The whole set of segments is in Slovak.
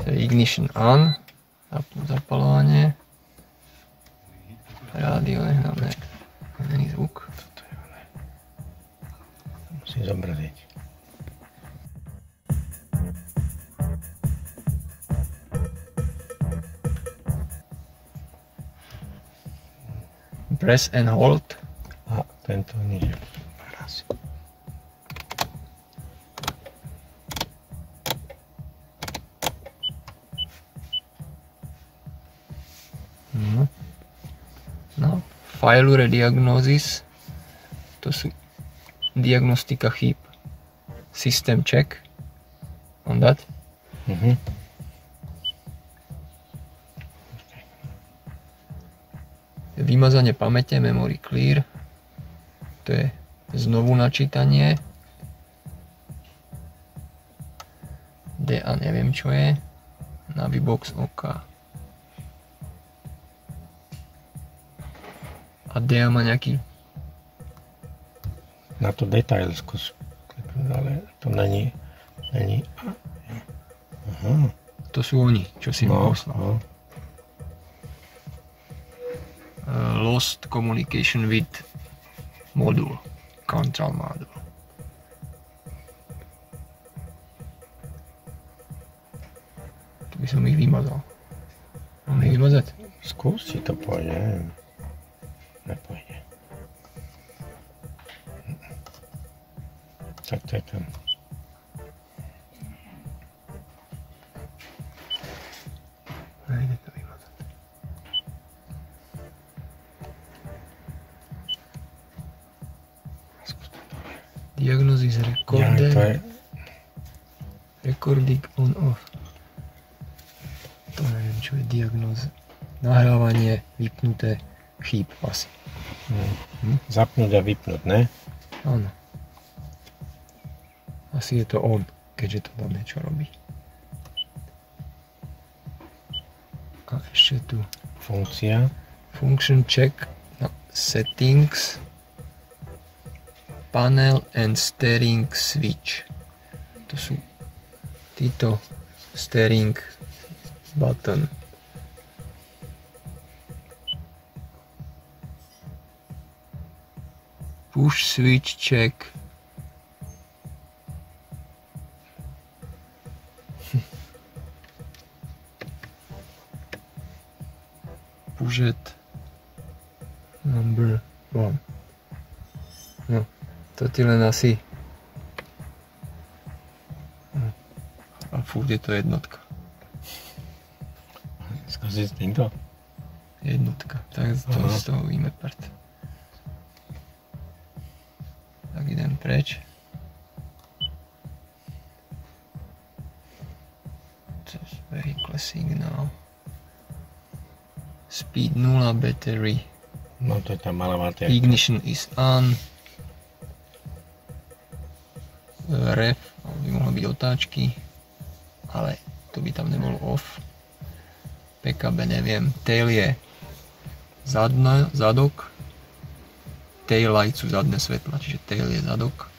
To je ignition on. Zapalovanie. Rádio, hlavne. Není zvuk. Toto je ono. Musím zobrať. Press and hold. A tento nič. Raz. No, failure diagnosis. To sú diagnostika chýb. System check. On that. Vymazanie pamäte, memory clear. To je znovu načítanie. DA neviem čo je. Navibox OK. A DA má nejaký... Na to detail skús. Ale to není... Aha. To sú oni, čo si mi poslal. Lost communication with module. Control module. Tu by som ich vymazal. Mám ich vymazať? Skús, či to pôjde, neviem. Nepôjde. Tak to je tam. Nejde to vymazať. Diagnosis recorder. To je... Recording on off. To neviem čo je diagnóza. Nahrávanie vypnuté chýb asi. Zapnúť a vypnúť, ne? Áno. Asi je to on, keďže to tam niečo robí. A ešte tu Funkcia. function check na settings, panel and steering switch. To sú títo steering button. Push switch check. Push it number 1. No, to ti len asi. A furt je to jednotka. Skúsi s týmto? Jednotka, tak to z toho víme prd. Tak idem preč. Just vehicle signal. Speed 0, battery. No to je tá malá batéria. Ignition is on. Ref, by mohlo byť otáčky, ale to by tam nebolo off. PKB neviem. Tail je zadok. Tail light sú zadné svetla, čiže tail je zadok.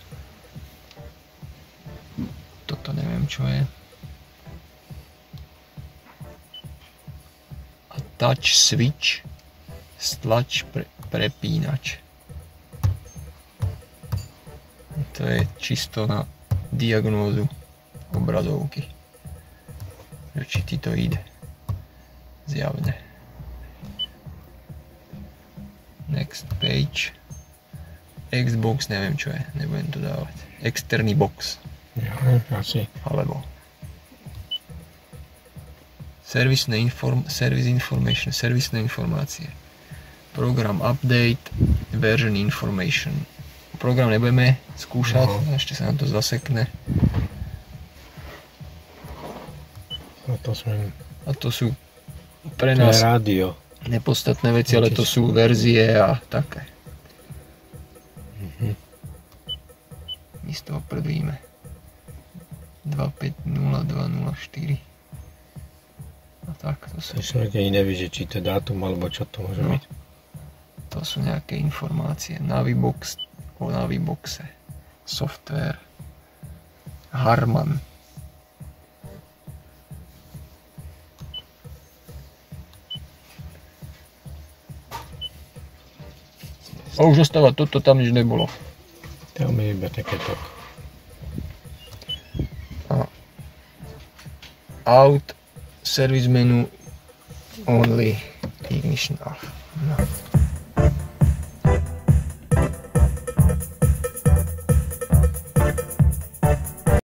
Toto neviem čo je. A touch switch, stlač prepínač. To je čisto na diagnózu obrazovky. Či ti to ide. Zjavne. Next page. Xbox, neviem čo je, nebudem to dávať. Externý box. Ja, asi. Alebo servisné information, servisné informácie. Program update, version information. Program nebudeme skúšať, ešte sa nám to zasekne. A to sú pre nás rádio. Nepodstatné veci, ale to sú verzie a také. My z toho prvíme. 2502004. A tak to sú. Človek ani neví, že či to je dátum alebo čo to môže byť. To sú nejaké informácie. Navibox, o Naviboxe. Software. Harman. A už ostáva toto, tam nič nebolo. Tam je iba takéto. Out, service menu, only ignition off. No.